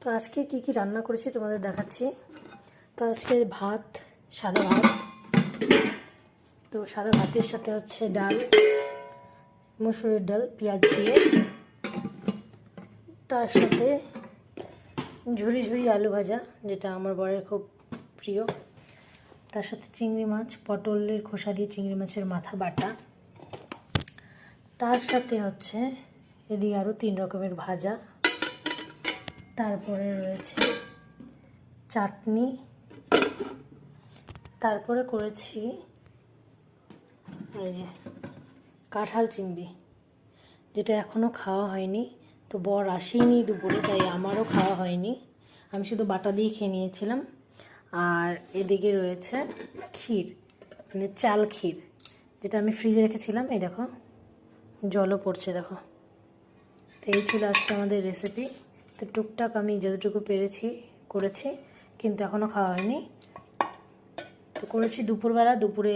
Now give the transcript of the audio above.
তো আজকে কি কি রান্না করেছি তোমাদের দেখাচ্ছি। তো আজকে ভাত, সাদা ভাত। তো সাদা ভাতের সাথে হচ্ছে ডাল, মসুরের ডাল পেঁয়াজ দিয়ে, তার সাথে ঝুরি ঝুরি আলু ভাজা, যেটা আমার বরের খুব প্রিয়। তার সাথে চিংড়ি মাছ, পটলের খোসা দিয়ে চিংড়ি মাছের মাথা বাটা। তার সাথে হচ্ছে এদিকে আরও 3 রকমের ভাজা। তারপরে রয়েছে চাটনি। তারপরে করেছি এই যে কাঁঠাল চিংড়ি, যেটা এখনও খাওয়া হয়নি। তো বর আসেনি দুপুরে, তাই আমারও খাওয়া হয়নি, আমি শুধু বাটা দিয়ে খেয়ে নিয়েছিলাম। আর এদিকে রয়েছে ক্ষীর, মানে চাল ক্ষীর, যেটা আমি ফ্রিজে রেখেছিলাম। এই দেখো জলও পড়ছে, দেখো। তো এই ছিল আজকে আমাদের রেসিপি। তো টুকটাক আমি যতটুকু পেরেছি করেছি, কিন্তু এখনও খাওয়া হয়নি। তো করেছি দুপুরবেলা, দুপুরে